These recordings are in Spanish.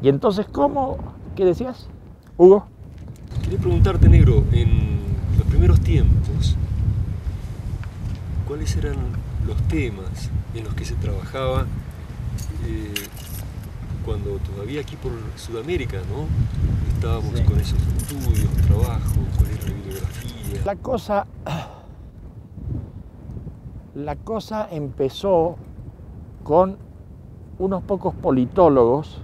Y entonces, ¿cómo? ¿Qué decías, Hugo? Quería preguntarte, negro, en los primeros tiempos, ¿cuáles eran los temas en los que se trabajaba cuando todavía aquí por Sudamérica, ¿no? Estábamos con esos estudios, trabajo, cuál era la bibliografía? La cosa empezó con unos pocos politólogos,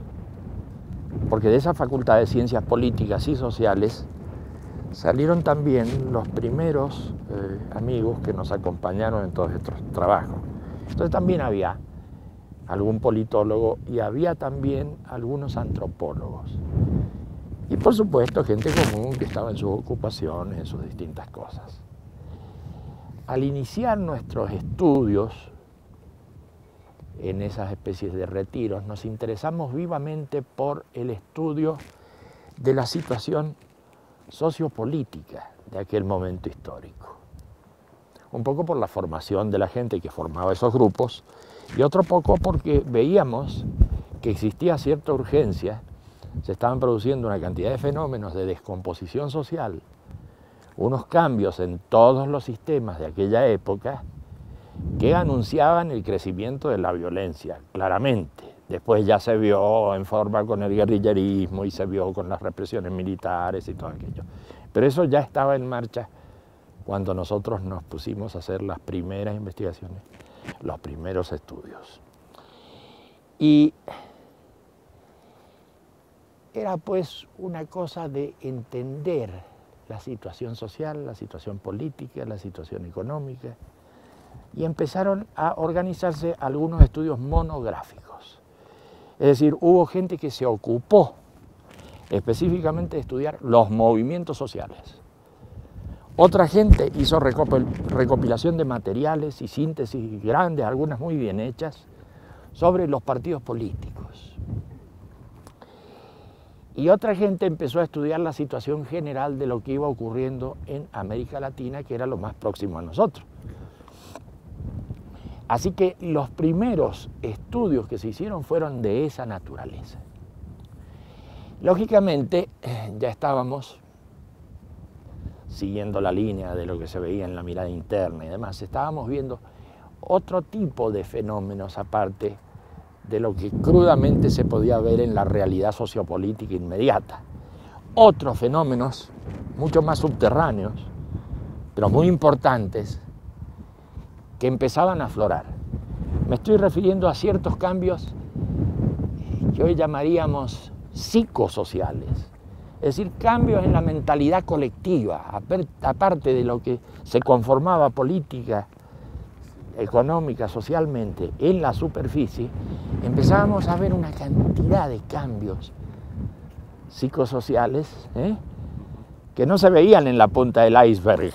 porque de esa Facultad de Ciencias Políticas y Sociales salieron también los primeros amigos que nos acompañaron en todos estos trabajos. Entonces también había algún politólogo y había también algunos antropólogos. Y por supuesto gente común que estaba en sus ocupaciones, en sus distintas cosas. Al iniciar nuestros estudios en esas especies de retiros, nos interesamos vivamente por el estudio de la situación sociopolítica de aquel momento histórico. Un poco por la formación de la gente que formaba esos grupos y otro poco porque veíamos que existía cierta urgencia, se estaban produciendo una cantidad de fenómenos de descomposición social, unos cambios en todos los sistemas de aquella época que anunciaban el crecimiento de la violencia, claramente. Después ya se vio en forma con el guerrillerismo y se vio con las represiones militares y todo aquello. Pero eso ya estaba en marcha cuando nosotros nos pusimos a hacer las primeras investigaciones, los primeros estudios. Y era pues una cosa de entender la situación social, la situación política, la situación económica, y empezaron a organizarse algunos estudios monográficos. Es decir, hubo gente que se ocupó específicamente de estudiar los movimientos sociales. Otra gente hizo recopilación de materiales y síntesis grandes, algunas muy bien hechas, sobre los partidos políticos. Y otra gente empezó a estudiar la situación general de lo que iba ocurriendo en América Latina, que era lo más próximo a nosotros. Así que los primeros estudios que se hicieron fueron de esa naturaleza. Lógicamente, ya estábamos siguiendo la línea de lo que se veía en la mirada interna y demás, estábamos viendo otro tipo de fenómenos aparte de lo que crudamente se podía ver en la realidad sociopolítica inmediata. Otros fenómenos mucho más subterráneos, pero muy importantes, que empezaban a aflorar. Me estoy refiriendo a ciertos cambios que hoy llamaríamos psicosociales, es decir, cambios en la mentalidad colectiva, aparte de lo que se conformaba política, económica, socialmente, en la superficie, empezábamos a ver una cantidad de cambios psicosociales que no se veían en la punta del iceberg.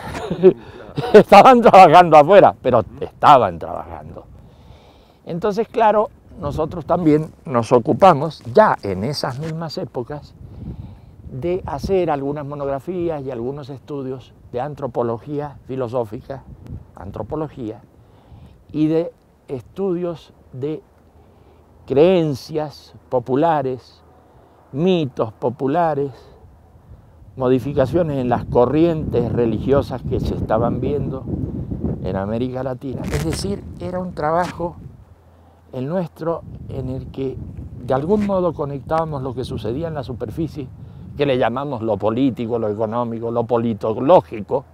Estaban trabajando afuera, pero estaban trabajando. Entonces, claro, nosotros también nos ocupamos, ya en esas mismas épocas, de hacer algunas monografías y algunos estudios de antropología filosófica, antropología, y de estudios de creencias populares, mitos populares, modificaciones en las corrientes religiosas que se estaban viendo en América Latina. Es decir, era un trabajo el nuestro en el que de algún modo conectábamos lo que sucedía en la superficie, que le llamamos lo político, lo económico, lo politológico,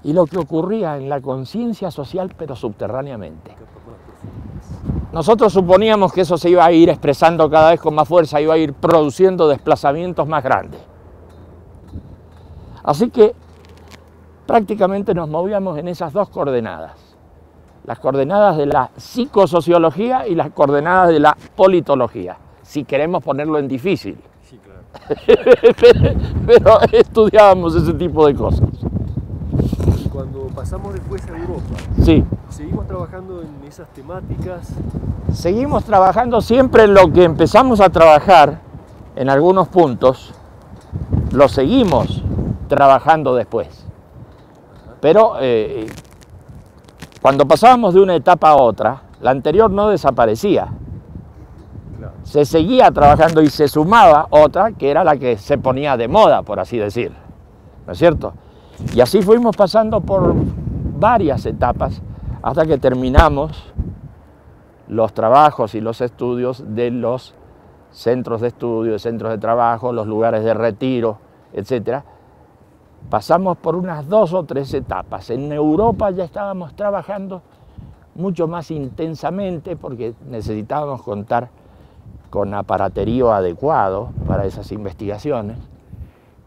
y lo que ocurría en la conciencia social, pero subterráneamente. Nosotros suponíamos que eso se iba a ir expresando cada vez con más fuerza, iba a ir produciendo desplazamientos más grandes. Así que prácticamente nos movíamos en esas dos coordenadas, las coordenadas de la psicosociología y las coordenadas de la politología, si queremos ponerlo en difícil. Sí, claro. Pero estudiábamos ese tipo de cosas. Cuando pasamos después a Europa, Sí. ¿seguimos trabajando en esas temáticas? Seguimos trabajando siempre en lo que empezamos a trabajar en algunos puntos, lo seguimos trabajando después. Pero cuando pasábamos de una etapa a otra, la anterior no desaparecía. Claro. se seguía trabajando y se sumaba otra que era la que se ponía de moda, por así decir, ¿no es cierto? Y así fuimos pasando por varias etapas hasta que terminamos los trabajos y los estudios de los centros de estudio, centros de trabajo, los lugares de retiro, etc. Pasamos por unas 2 o 3 etapas. En Europa ya estábamos trabajando mucho más intensamente porque necesitábamos contar con aparaterío adecuado para esas investigaciones.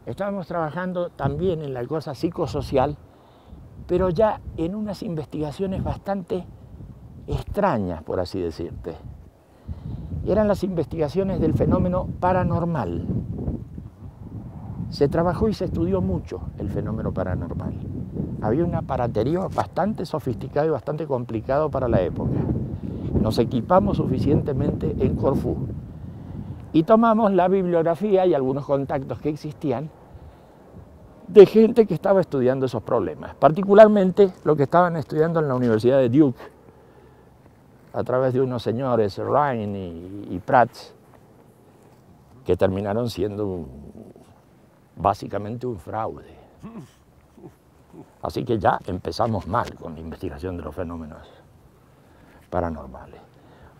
Estábamos trabajando también en la cosa psicosocial, pero ya en unas investigaciones bastante extrañas, por así decirte. Eran las investigaciones del fenómeno paranormal. Se trabajó y se estudió mucho el fenómeno paranormal. Había un aparaterío bastante sofisticado y bastante complicado para la época. Nos equipamos suficientemente en Corfú y tomamos la bibliografía y algunos contactos que existían de gente que estaba estudiando esos problemas, particularmente lo que estaban estudiando en la Universidad de Duke, a través de unos señores, Ryan y Prats, que terminaron siendo básicamente un fraude. Así que ya empezamos mal con la investigación de los fenómenos paranormales.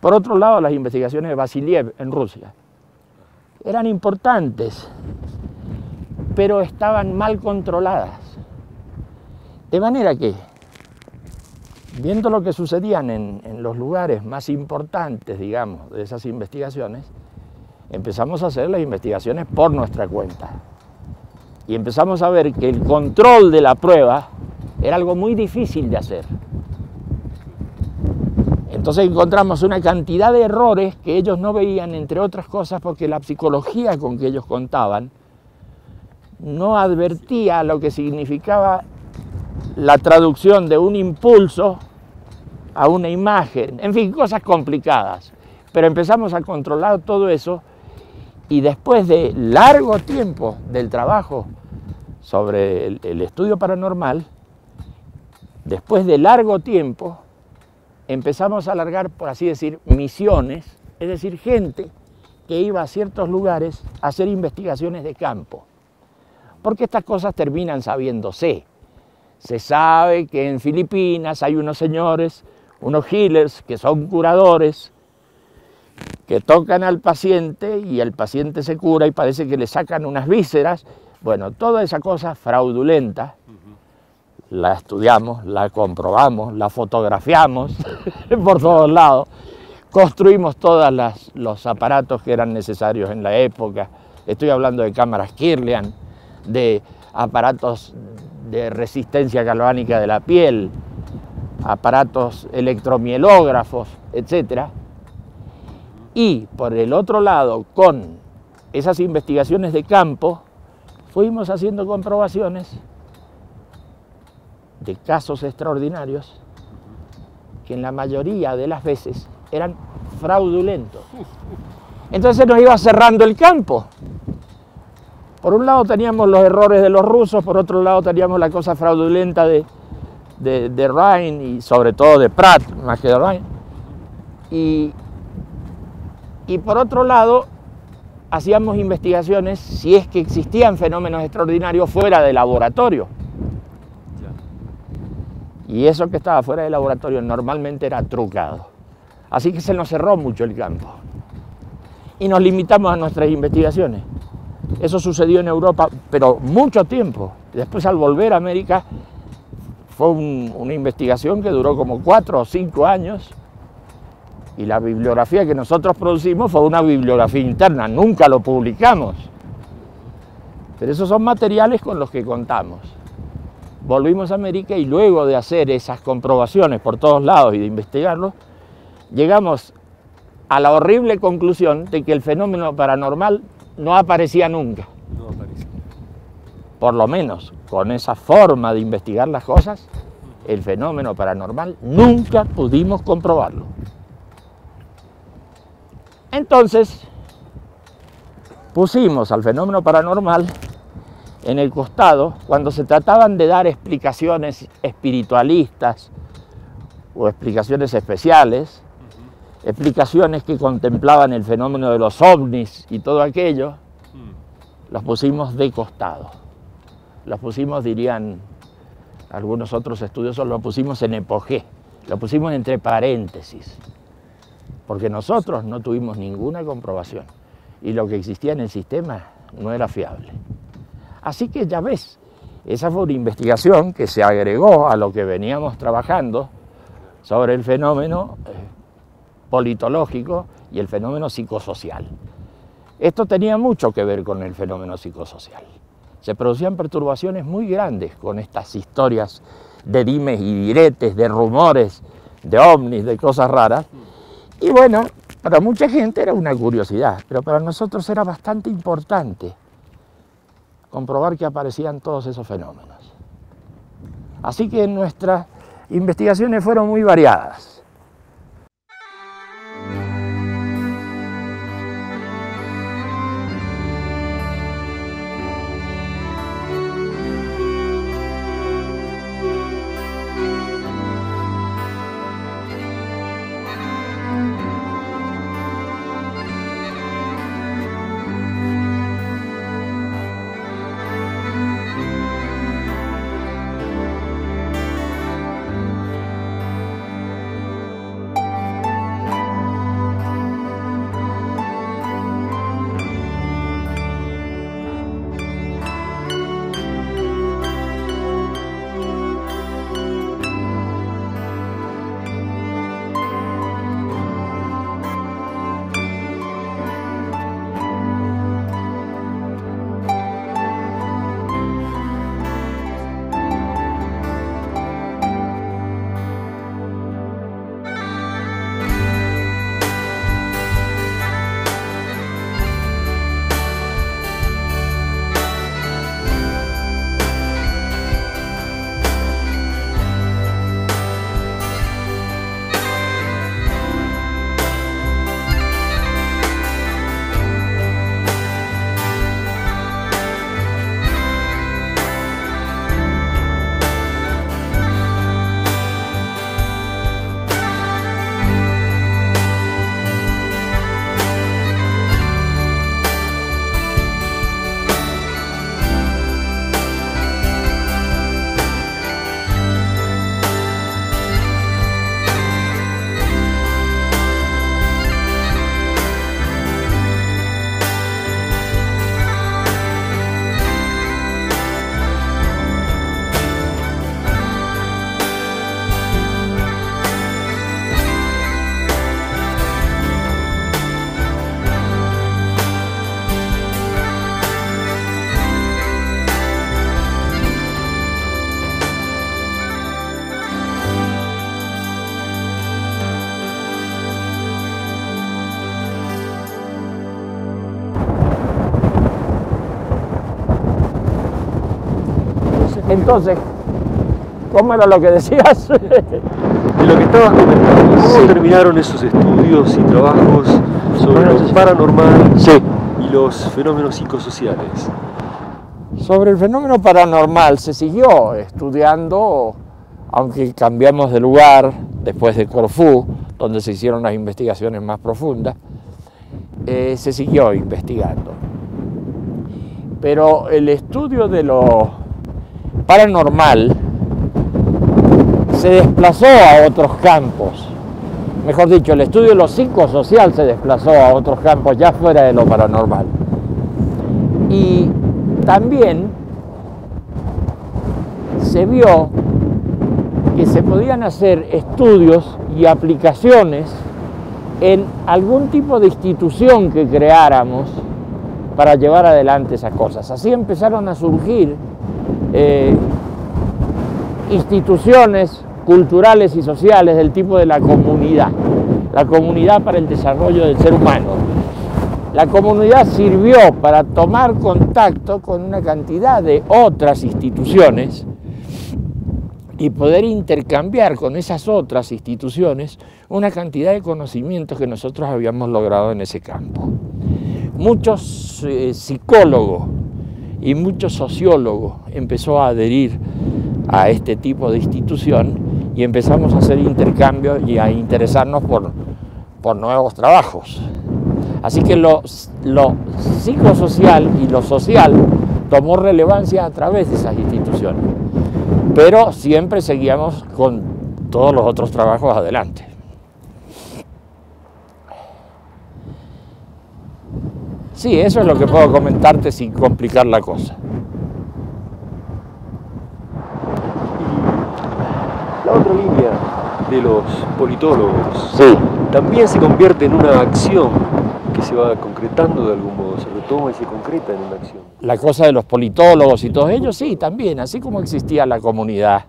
Por otro lado, las investigaciones de Vasiliev en Rusia eran importantes, pero estaban mal controladas. De manera que, viendo lo que sucedían en los lugares más importantes, digamos, de esas investigaciones, empezamos a hacer las investigaciones por nuestra cuenta. Y empezamos a ver que el control de la prueba era algo muy difícil de hacer. Entonces encontramos una cantidad de errores que ellos no veían, entre otras cosas porque la psicología con que ellos contaban no advertía lo que significaba la traducción de un impulso a una imagen, en fin, cosas complicadas. Pero empezamos a controlar todo eso y después de largo tiempo del trabajo sobre el estudio paranormal, después de largo tiempo, empezamos a alargar, por así decir, misiones, es decir, gente que iba a ciertos lugares a hacer investigaciones de campo. Porque estas cosas terminan sabiéndose. Se sabe que en Filipinas hay unos señores, unos healers, que son curadores, que tocan al paciente y el paciente se cura y parece que le sacan unas vísceras. Bueno, toda esa cosa fraudulenta la estudiamos, la comprobamos, la fotografiamos por todos lados, construimos todos los aparatos que eran necesarios en la época. Estoy hablando de cámaras Kirlian, de aparatos de resistencia galvánica de la piel, aparatos electromielógrafos, etc. Y por el otro lado, con esas investigaciones de campo, fuimos haciendo comprobaciones de casos extraordinarios que en la mayoría de las veces eran fraudulentos. Entonces nos iba cerrando el campo. Por un lado teníamos los errores de los rusos, por otro lado teníamos la cosa fraudulenta de Ryan y sobre todo de Pratt, más que de Ryan. Y por otro lado hacíamos investigaciones si es que existían fenómenos extraordinarios fuera de laboratorio. Y eso que estaba fuera del laboratorio normalmente era trucado. Así que se nos cerró mucho el campo. Y nos limitamos a nuestras investigaciones. Eso sucedió en Europa, pero mucho tiempo. Después, al volver a América, fue una investigación que duró como 4 o 5 años. Y la bibliografía que nosotros producimos fue una bibliografía interna, nunca lo publicamos. Pero esos son materiales con los que contamos. Volvimos a América y luego de hacer esas comprobaciones por todos lados y de investigarlo, llegamos a la horrible conclusión de que el fenómeno paranormal no aparecía nunca. No aparecía. Por lo menos, con esa forma de investigar las cosas, el fenómeno paranormal nunca pudimos comprobarlo. Entonces, pusimos al fenómeno paranormal en el costado cuando se trataban de dar explicaciones espiritualistas o explicaciones especiales, explicaciones que contemplaban el fenómeno de los ovnis y todo aquello, los pusimos de costado. Los pusimos, dirían algunos otros estudiosos, los pusimos en epogé, los pusimos entre paréntesis, porque nosotros no tuvimos ninguna comprobación y lo que existía en el sistema no era fiable. Así que ya ves, esa fue una investigación que se agregó a lo que veníamos trabajando sobre el fenómeno politológico y el fenómeno psicosocial. Esto tenía mucho que ver con el fenómeno psicosocial. Se producían perturbaciones muy grandes con estas historias de dimes y diretes, de rumores, de ovnis, de cosas raras. Y bueno, para mucha gente era una curiosidad, pero para nosotros era bastante importante comprobar que aparecían todos esos fenómenos. Así que nuestras investigaciones fueron muy variadas. Entonces, ¿cómo era lo que decías? De lo que estabas comentando, ¿cómo terminaron esos estudios y trabajos sobre lo paranormal y los fenómenos psicosociales? Sobre el fenómeno paranormal se siguió estudiando, aunque cambiamos de lugar después de Corfú, donde se hicieron las investigaciones más profundas, se siguió investigando. Pero el estudio de lo paranormal se desplazó a otros campos. Mejor dicho, el estudio de lo psicosocial se desplazó a otros campos ya fuera de lo paranormal. Y también se vio que se podían hacer estudios y aplicaciones en algún tipo de institución que creáramos para llevar adelante esas cosas. Así empezaron a surgir instituciones culturales y sociales del tipo de la comunidad para el desarrollo del ser humano. La comunidad sirvió para tomar contacto con una cantidad de otras instituciones y poder intercambiar con esas otras instituciones una cantidad de conocimientos que nosotros habíamos logrado en ese campo. Muchos psicólogos y muchos sociólogos empezó a adherir a este tipo de institución y empezamos a hacer intercambios y a interesarnos por nuevos trabajos. Así que lo psicosocial y lo social tomó relevancia a través de esas instituciones, pero siempre seguíamos con todos los otros trabajos adelante. Sí, eso es lo que puedo comentarte sin complicar la cosa. Y la otra línea de los politólogos, Sí. también se convierte en una acción que se va concretando de algún modo, se retoma y se concreta en una acción. La cosa de los politólogos y todos ellos, sí, también, así como existía la comunidad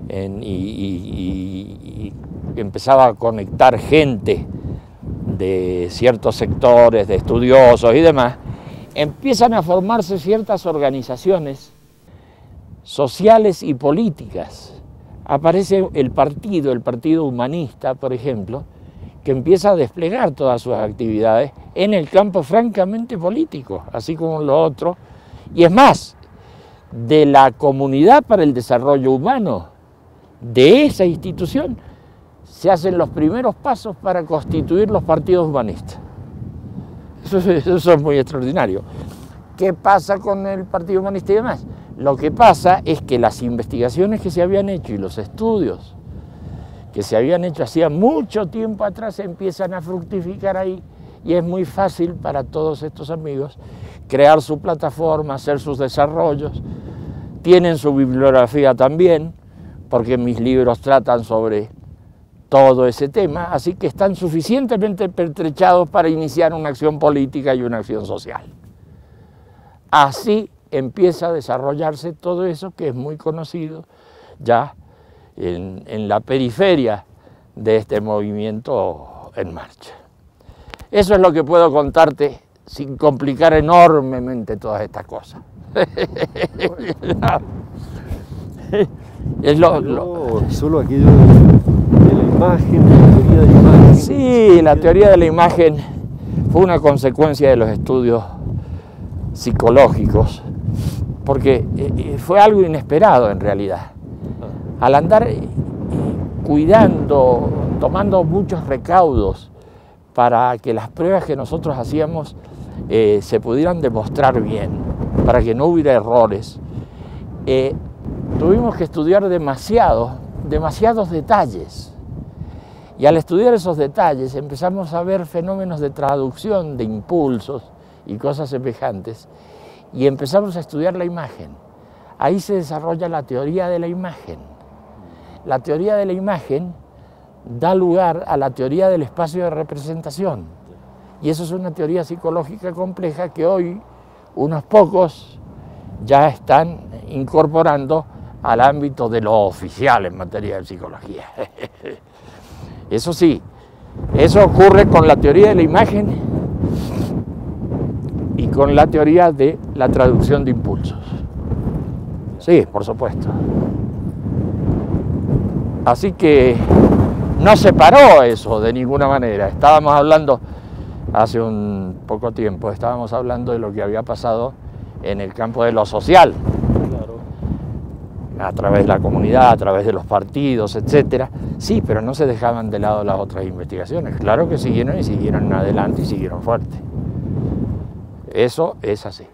y empezaba a conectar gente de ciertos sectores, de estudiosos y demás, empiezan a formarse ciertas organizaciones sociales y políticas. Aparece el Partido Humanista, por ejemplo, que empieza a desplegar todas sus actividades en el campo francamente político, así como lo otro. Y es más, de la Comunidad para el Desarrollo Humano, de esa institución, se hacen los primeros pasos para constituir los partidos humanistas. Eso es muy extraordinario. ¿Qué pasa con el Partido Humanista y demás? Lo que pasa es que las investigaciones que se habían hecho y los estudios que se habían hecho hacía mucho tiempo atrás empiezan a fructificar ahí, y es muy fácil para todos estos amigos crear su plataforma, hacer sus desarrollos. Tienen su bibliografía también, porque mis libros tratan sobre todo ese tema, así que están suficientemente pertrechados para iniciar una acción política y una acción social. Así empieza a desarrollarse todo eso que es muy conocido ya en la periferia de este movimiento en marcha. Eso es lo que puedo contarte sin complicar enormemente todas estas cosas. Solo aquello de la imagen, de la teoría de la imagen. Sí, la teoría de la imagen fue una consecuencia de los estudios psicológicos, porque fue algo inesperado en realidad. Al andar cuidando, tomando muchos recaudos para que las pruebas que nosotros hacíamos se pudieran demostrar bien, para que no hubiera errores, tuvimos que estudiar demasiados detalles. Y al estudiar esos detalles empezamos a ver fenómenos de traducción de impulsos y cosas semejantes, y empezamos a estudiar la imagen. Ahí se desarrolla la teoría de la imagen. La teoría de la imagen da lugar a la teoría del espacio de representación. Y eso es una teoría psicológica compleja que hoy unos pocos ya están incorporando al ámbito de lo oficial en materia de psicología. Eso sí, eso ocurre con la teoría de la imagen y con la teoría de la traducción de impulsos. Sí, por supuesto. Así que no se paró eso de ninguna manera. Estábamos hablando, hace un poco tiempo, estábamos hablando de lo que había pasado en el campo de lo social. A través de la comunidad, a través de los partidos, etcétera. Sí, pero no se dejaban de lado las otras investigaciones. Claro que siguieron y siguieron adelante y siguieron fuerte. Eso es así.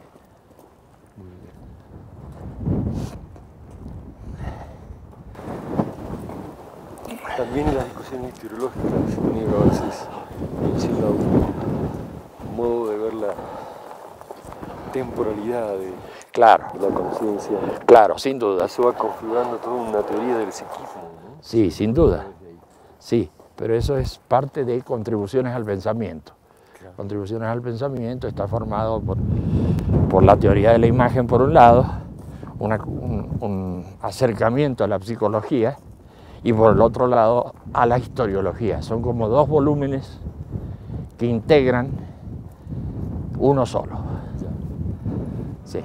También en las discusiones teológicas a veces menciona un modo de ver la temporalidad de la conciencia. Claro, sin duda. Eso va configurando toda una teoría del psiquismo, ¿no? Sí, sin duda. Sí, pero eso es parte de contribuciones al pensamiento. Claro. Contribuciones al pensamiento está formado por la teoría de la imagen, por un lado, un acercamiento a la psicología, y por el otro lado a la historiología. Son como dos volúmenes que integran uno solo. Sí.